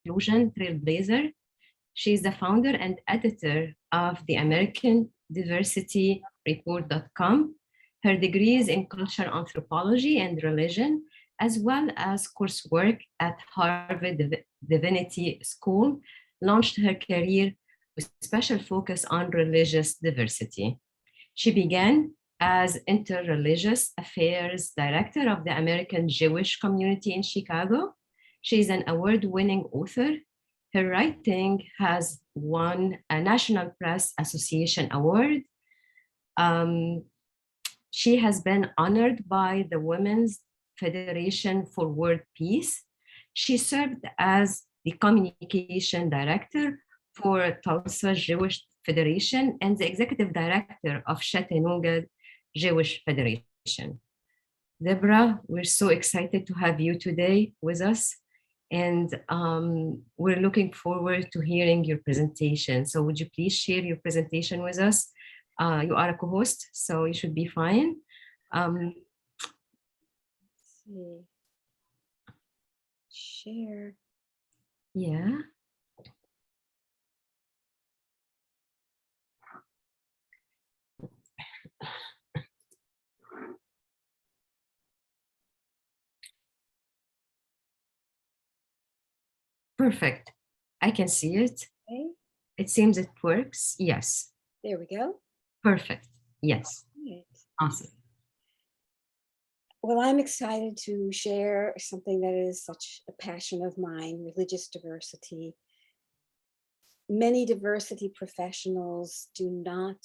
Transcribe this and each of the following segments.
inclusion trailblazer. She is the founder and editor of the American Diversity Report.com. Her degrees in cultural anthropology and religion, as well as coursework at Harvard Divinity School, launched her career with special focus on religious diversity. She began as Interreligious Affairs Director of the American Jewish Community in Chicago. She is an award-winning author. Her writing has won a National Press Association award. She has been honored by the Women's Federation for World Peace. She served as the communication director for Tulsa Jewish Federation and the executive director of Chattanooga Jewish Federation. Deborah, we're so excited to have you today with us, and we're looking forward to hearing your presentation. So would you please share your presentation with us? You are a co-host, so you should be fine. Let's see. Share. Yeah. Perfect. I can see it. Okay. It seems it works. Yes. There we go. Perfect. Yes. Right. Awesome. Well, I'm excited to share something that is such a passion of mine, religious diversity. Many diversity professionals do not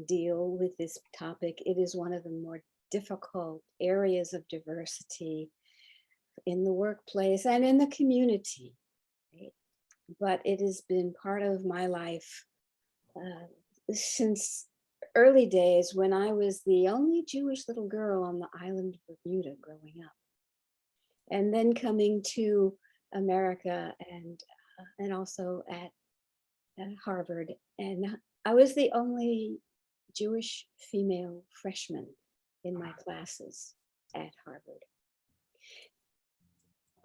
deal with this topic. It is one of the more difficult areas of diversity in the workplace and in the community. Right? But it has been part of my life since early days when I was the only Jewish little girl on the island of Bermuda growing up. And then coming to America and also at Harvard. And I was the only Jewish female freshman in my classes at Harvard.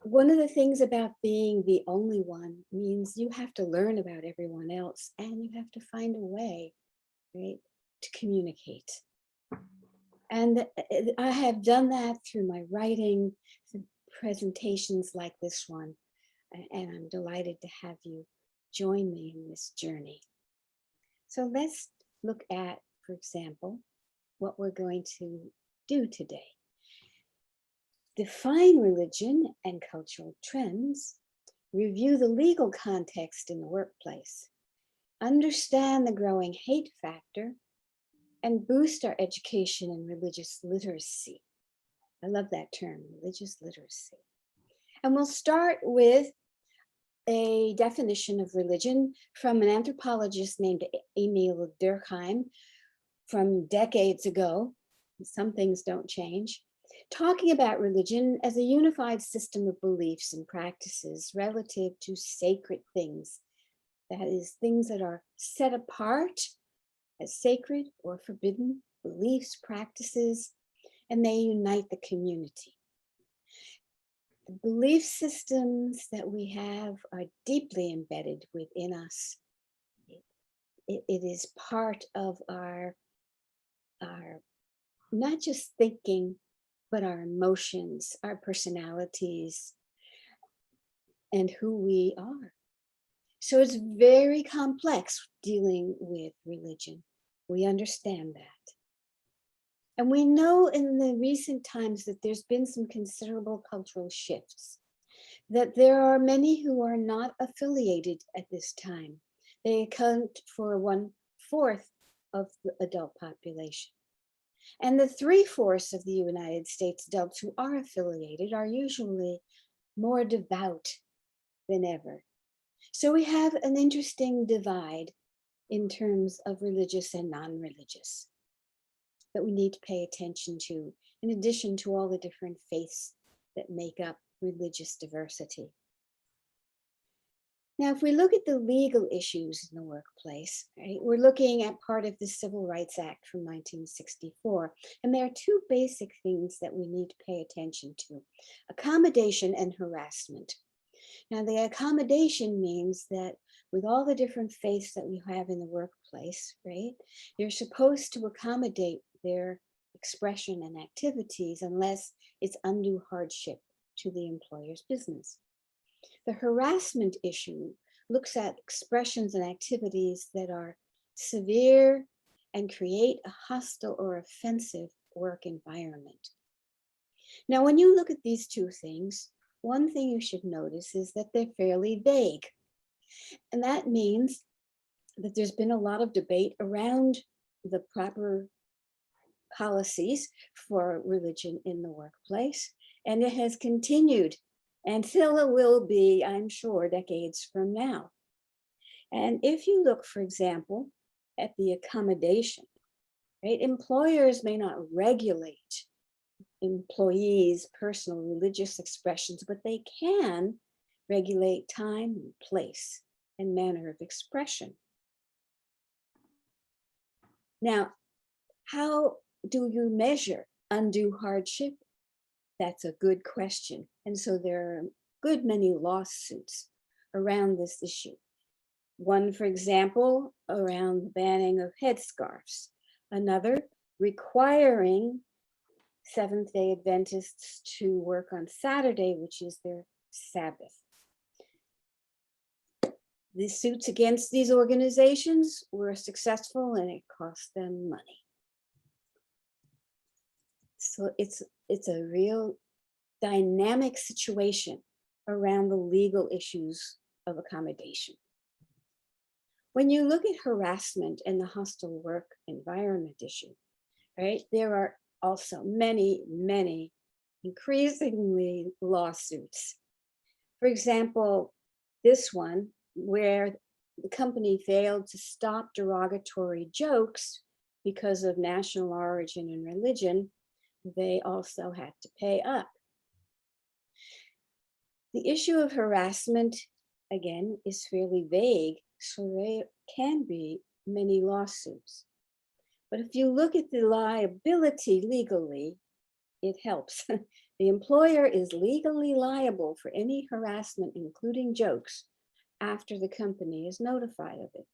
One of the things about being the only one means you have to learn about everyone else and you have to find a way, right, to communicate. And I have done that through my writing, through presentations like this one, and I'm delighted to have you join me in this journey. So let's look at, for example, what we're going to do today. Define religion and cultural trends, review the legal context in the workplace, understand the growing hate factor, and boost our education in religious literacy. I love that term, religious literacy. And we'll start with a definition of religion from an anthropologist named Emil Durkheim from decades ago. Some things don't change. Talking about religion as a unified system of beliefs and practices relative to sacred things. That is, things that are set apart as sacred or forbidden beliefs, practices, and they unite the community. The belief systems that we have are deeply embedded within us. It is part of our not just thinking, but our emotions, our personalities, and who we are. So it's very complex dealing with religion. We understand that. And we know in the recent times that there's been some considerable cultural shifts, that there are many who are not affiliated at this time. They account for 1/4 of the adult population. And the 3/4 of the United States adults who are affiliated are usually more devout than ever. So we have an interesting divide in terms of religious and non-religious that we need to pay attention to, in addition to all the different faiths that make up religious diversity. Now, if we look at the legal issues in the workplace, right, we're looking at part of the Civil Rights Act from 1964. And there are two basic things that we need to pay attention to: accommodation and harassment. Now, the accommodation means that with all the different faiths that we have in the workplace, right, you're supposed to accommodate their expression and activities unless it's undue hardship to the employer's business. The harassment issue looks at expressions and activities that are severe and create a hostile or offensive work environment. Now, when you look at these two things, one thing you should notice is that they're fairly vague. And that means that there's been a lot of debate around the proper policies for religion in the workplace, and it has continued until it will be, I'm sure, decades from now. And if you look, for example, at the accommodation, right, employers may not regulate employees' personal religious expressions, but they can regulate time and place and manner of expression. Now, how do you measure undue hardship? That's a good question. And so there are a good many lawsuits around this issue. One, for example, around the banning of headscarves. Another, requiring Seventh-day Adventists to work on Saturday, which is their Sabbath. The suits against these organizations were successful and it cost them money. So it's a real dynamic situation around the legal issues of accommodation. When you look at harassment and the hostile work environment issue, right, there are also many, many increasingly lawsuits. For example, this one where the company failed to stop derogatory jokes because of national origin and religion, they also had to pay up. The issue of harassment, again, is fairly vague, so there can be many lawsuits. But if you look at the liability legally, it helps. The employer is legally liable for any harassment, including jokes, after the company is notified of it.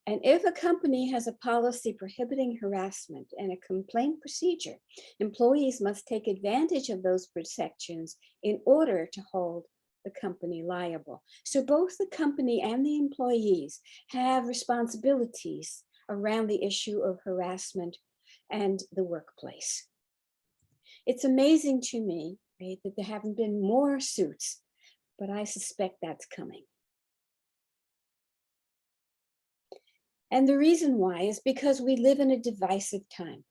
And if a company has a policy prohibiting harassment and a complaint procedure, employees must take advantage of those protections in order to hold the company liable. So both the company and the employees have responsibilities around the issue of harassment and the workplace. It's amazing to me, right, that there haven't been more suits, but I suspect that's coming. And the reason why is because we live in a divisive time.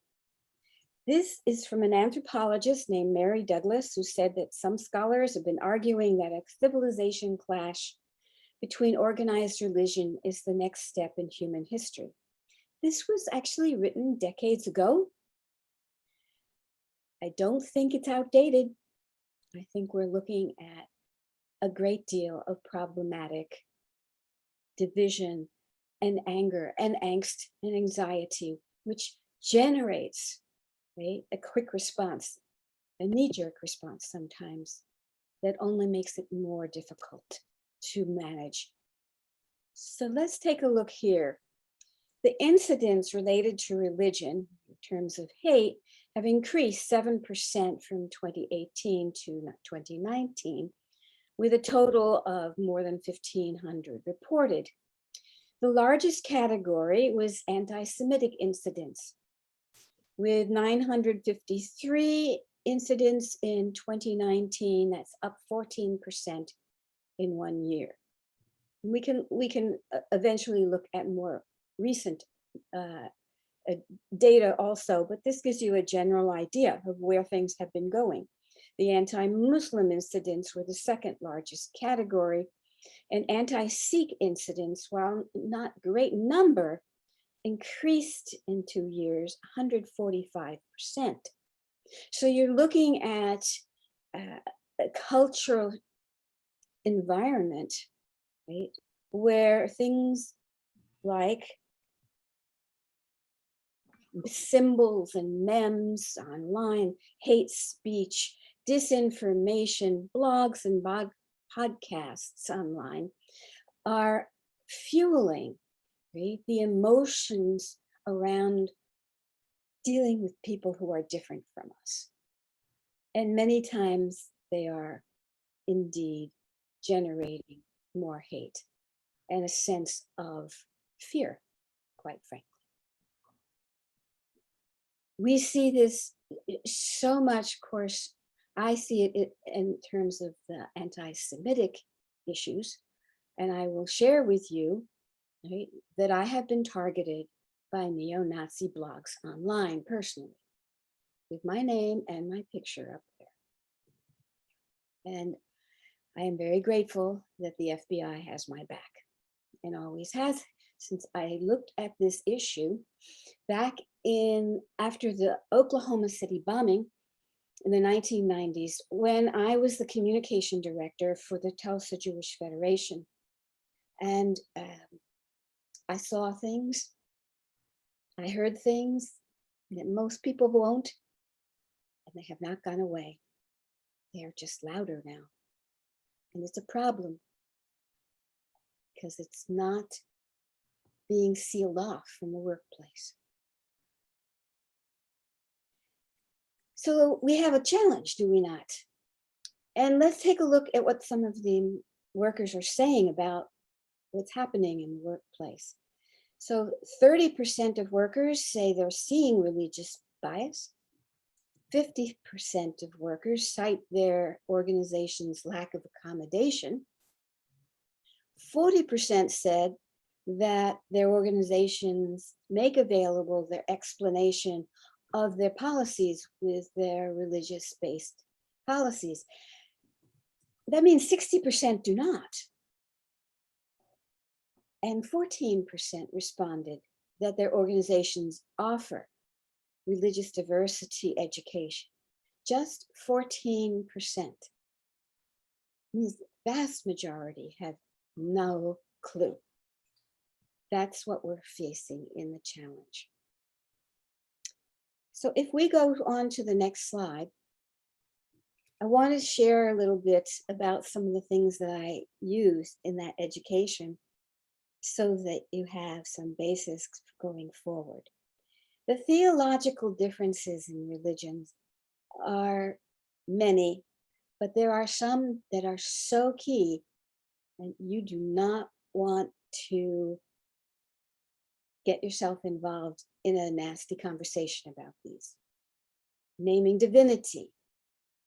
This is from an anthropologist named Mary Douglas, who said that some scholars have been arguing that a civilization clash between organized religion is the next step in human history. This was actually written decades ago. I don't think it's outdated. I think we're looking at a great deal of problematic division and anger and angst and anxiety, which generates, right, a quick response, a knee-jerk response sometimes that only makes it more difficult to manage. So let's take a look here. The incidents related to religion in terms of hate have increased 7% from 2018 to 2019, with a total of more than 1,500 reported. The largest category was anti-Semitic incidents, with 953 incidents in 2019. That's up 14% in 1 year. We can eventually look at more recent data also, but this gives you a general idea of where things have been going. The anti-Muslim incidents were the second largest category, and anti-Sikh incidents, while not great number, increased in 2 years, 145%. So you're looking at a cultural environment, right, where things like symbols and memes online, hate speech, disinformation, blogs and podcasts online are fueling, right, the emotions around dealing with people who are different from us. And many times they are indeed generating more hate and a sense of fear, quite frankly. We see this so much, of course, I see it in terms of the anti-Semitic issues, and I will share with you, right, that I have been targeted by neo-Nazi blogs online personally, with my name and my picture up there. And I am very grateful that the FBI has my back and always has, since I looked at this issue back after the Oklahoma City bombing in the 1990s, when I was the communication director for the Tulsa Jewish Federation. And I saw things, I heard things that most people won't, and they have not gone away. They are just louder now. And it's a problem because it's not being sealed off from the workplace. So we have a challenge, do we not? And let's take a look at what some of the workers are saying about what's happening in the workplace. So 30% of workers say they're seeing religious bias. 50% of workers cite their organization's lack of accommodation. 40% said that their organizations make available their explanation of their policies with their religious-based policies. That means 60% do not. And 14% responded that their organizations offer religious diversity education. Just 14%. Means the vast majority have no clue. That's what we're facing in the challenge. So if we go on to the next slide, I want to share a little bit about some of the things that I use in that education so that you have some basis going forward. The theological differences in religions are many, but there are some that are so key, and you do not want to get yourself involved in a nasty conversation about these. Naming divinity,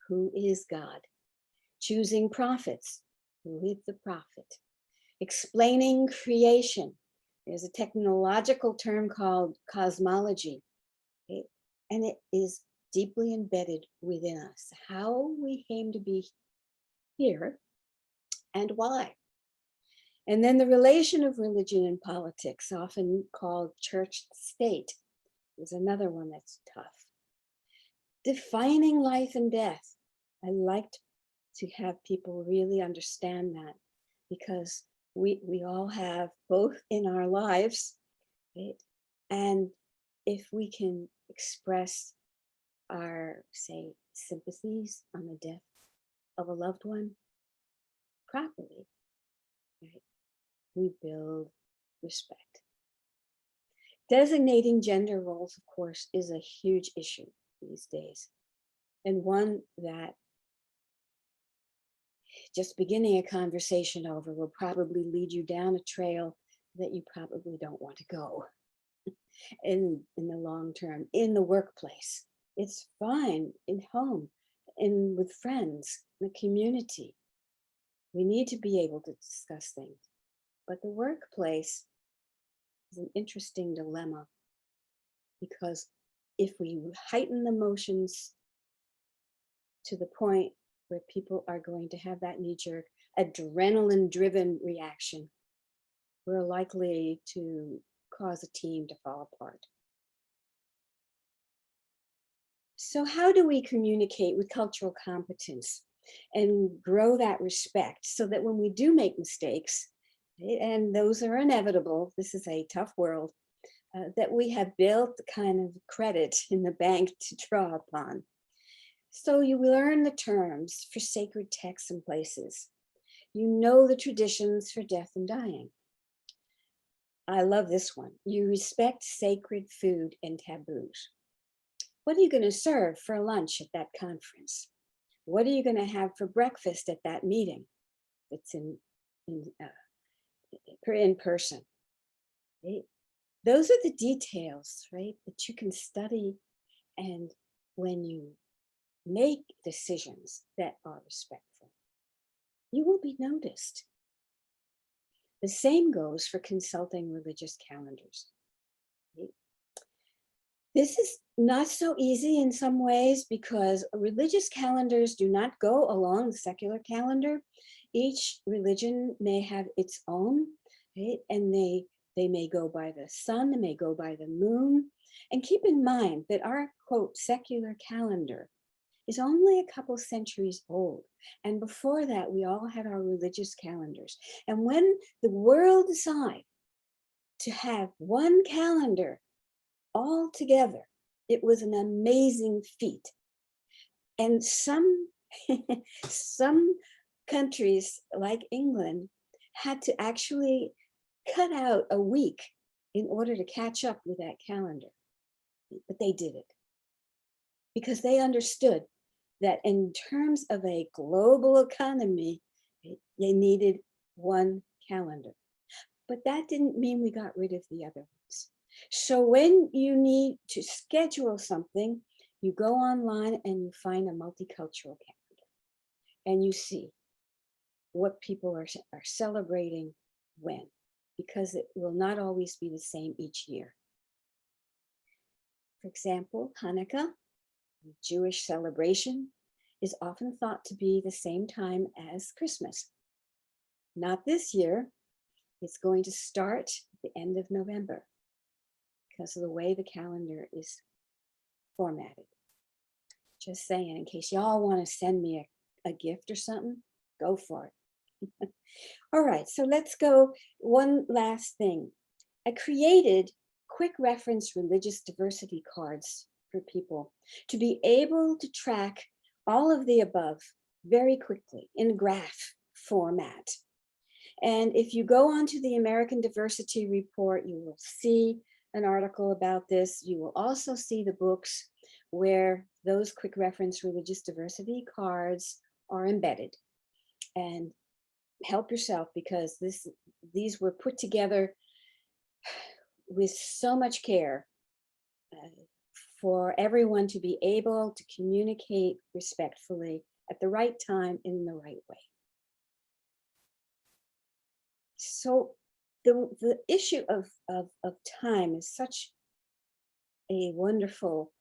who is God? Choosing prophets, who is the prophet? Explaining creation. There's a technological term called cosmology, okay? And it is deeply embedded within us, how we came to be here and why. And then the relation of religion and politics, often called church state, is another one that's tough. Defining life and death. I liked to have people really understand that, because we all have both in our lives, right? And if we can express our, say, sympathies on the death of a loved one properly, right, we build respect. Designating gender roles, of course, is a huge issue these days, and one that just beginning a conversation over will probably lead you down a trail that you probably don't want to go in the long term. In the workplace, it's fine, in home, and with friends, the community. We need to be able to discuss things. But the workplace is an interesting dilemma, because if we heighten the emotions to the point where people are going to have that knee-jerk, adrenaline-driven reaction, we're likely to cause a team to fall apart. So how do we communicate with cultural competence and grow that respect so that when we do make mistakes, and those are inevitable, this is a tough world, that we have built the kind of credit in the bank to draw upon. So you learn the terms for sacred texts and places. You know the traditions for death and dying. I love this one. You respect sacred food and taboos. What are you going to serve for lunch at that conference? What are you going to have for breakfast at that meeting that's in person? Right? Those are the details, right, that you can study. And when you make decisions that are respectful, you will be noticed. The same goes for consulting religious calendars. Right? This is not so easy in some ways because religious calendars do not go along the secular calendar. Each religion may have its own, right? And they may go by the sun, they may go by the moon. And keep in mind that our, quote, secular calendar is only a couple centuries old. And before that, we all had our religious calendars. And when the world decided to have one calendar all together, it was an amazing feat. And some countries like England had to actually cut out a week in order to catch up with that calendar. But they did it because they understood that in terms of a global economy, they needed one calendar. But that didn't mean we got rid of the other ones. So when you need to schedule something, you go online and you find a multicultural calendar and you see what people are celebrating when, because it will not always be the same each year. For example, Hanukkah, the Jewish celebration, is often thought to be the same time as Christmas. Not this year. It's going to start at the end of November because of the way the calendar is formatted. Just saying, in case y'all want to send me a gift or something, go for it. All right, so let's go. One last thing. I created quick reference religious diversity cards for people to be able to track all of the above very quickly in graph format. And if you go onto the American Diversity Report, you will see an article about this. You will also see the books where those quick reference religious diversity cards are embedded. And help yourself because these were put together with so much care for everyone to be able to communicate respectfully at the right time in the right way. So the issue of time is such a wonderful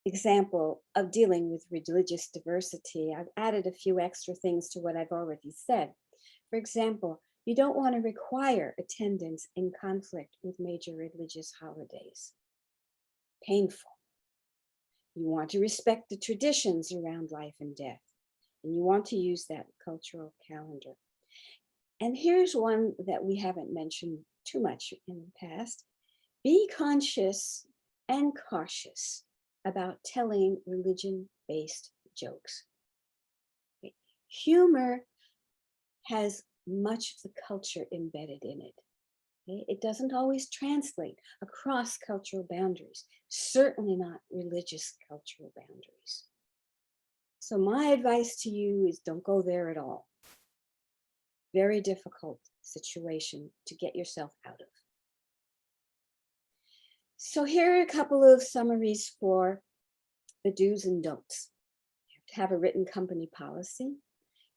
example of dealing with religious diversity. I've added a few extra things to what I've already said. For example, you don't want to require attendance in conflict with major religious holidays. Painful. You want to respect the traditions around life and death, and you want to use that cultural calendar. And here's one that we haven't mentioned too much in the past. Be conscious and cautious about telling religion-based jokes. Humor has much of the culture embedded in it. It doesn't always translate across cultural boundaries, certainly not religious cultural boundaries. So my advice to you is don't go there at all. Very difficult situation to get yourself out of. So here are a couple of summaries for the do's and don'ts. You have to have a written company policy.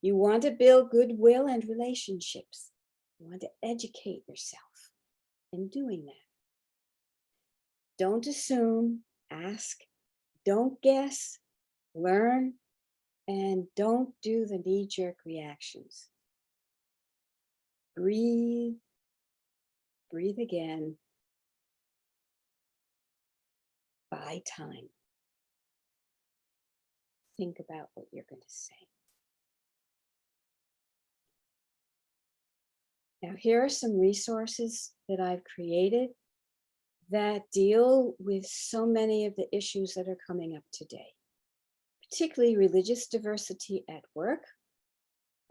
You want to build goodwill and relationships. You want to educate yourself in doing that. Don't assume, ask, don't guess, learn, and don't do the knee-jerk reactions. Breathe, breathe again. Buy time. Think about what you're going to say. Now, here are some resources that I've created that deal with so many of the issues that are coming up today, particularly religious diversity at work,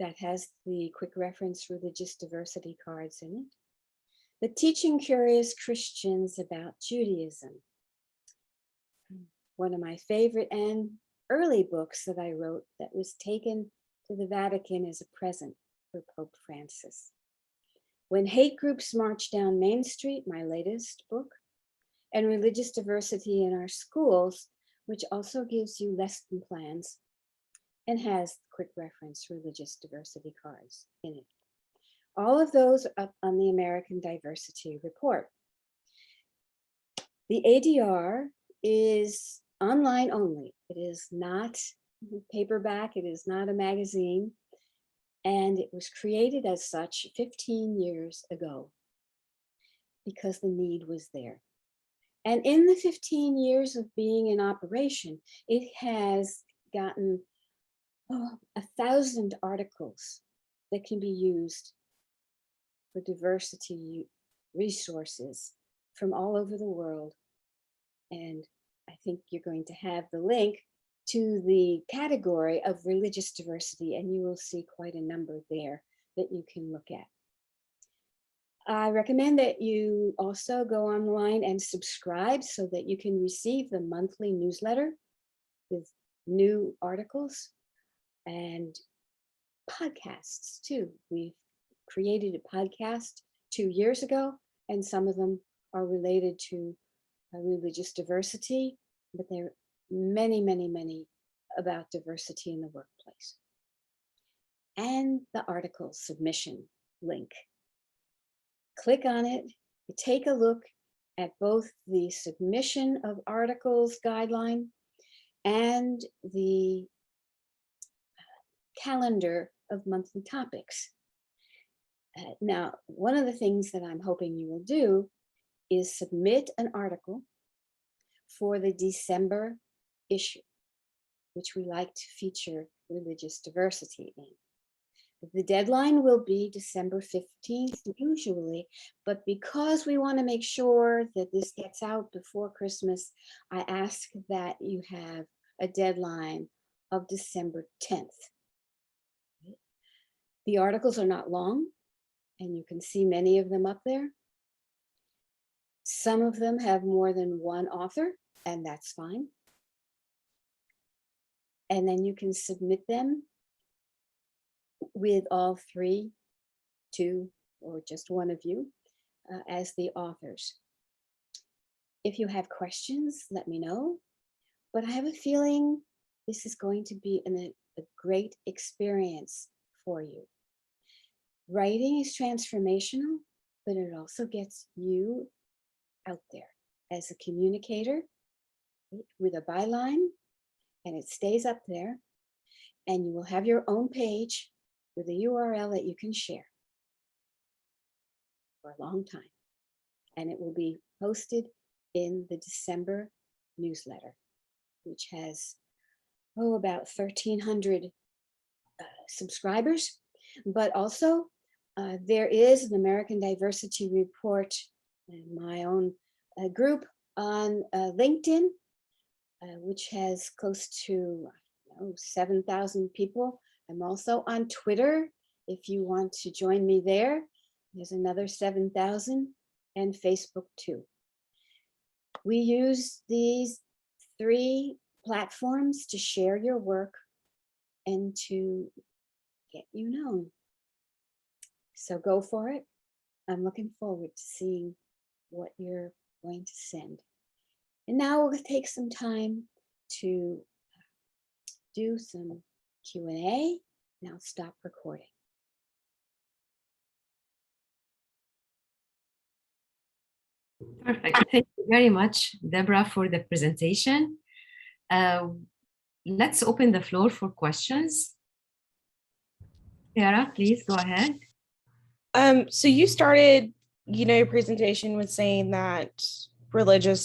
that has the quick reference religious diversity cards in it. The Teaching Curious Christians About Judaism, one of my favorite and early books that I wrote that was taken to the Vatican as a present for Pope Francis. When Hate Groups March Down Main Street, my latest book, and Religious Diversity in Our Schools, which also gives you lesson plans and has quick reference religious diversity cards in it. All of those are up on the American Diversity Report. The ADR is online only. It is not paperback, it is not a magazine, and it was created as such 15 years ago because the need was there. And in the 15 years of being in operation, it has gotten 1,000 articles that can be used for diversity resources from all over the world. And I think you're going to have the link to the category of religious diversity, and you will see quite a number there that you can look at. I recommend that you also go online and subscribe so that you can receive the monthly newsletter with new articles and podcasts too. We've created a podcast 2 years ago, and some of them are related to religious diversity, but there are many, many, many about diversity in the workplace. And the article submission link. Click on it, take a look at both the submission of articles guideline and the calendar of monthly topics. Now, one of the things that I'm hoping you will do is submit an article for the December issue, which we like to feature religious diversity in. The deadline will be December 15th usually, but because we want to make sure that this gets out before Christmas, I ask that you have a deadline of December 10th. The articles are not long, and you can see many of them up there. Some of them have more than one author, and that's fine. And then you can submit them with all 3, 2, or just one of you as the authors. If you have questions, let me know. But I have a feeling this is going to be a great experience for you. Writing is transformational, but it also gets you out there as a communicator with a byline, and it stays up there, and you will have your own page with a URL that you can share for a long time. And it will be posted in the December newsletter, which has, about 1,300 subscribers. But also there is an American Diversity Report and my own group on LinkedIn, which has close to 7,000 people. I'm also on Twitter. If you want to join me there, there's another 7,000, and Facebook too. We use these 3 platforms to share your work and to get you known. So go for it. I'm looking forward to seeing what you're going to send. And now we'll take some time to do some Q&A. Now stop recording. Perfect. Thank you very much, Deborah, for the presentation. Let's open the floor for questions. Sarah, please go ahead. So you started, your presentation with saying that religious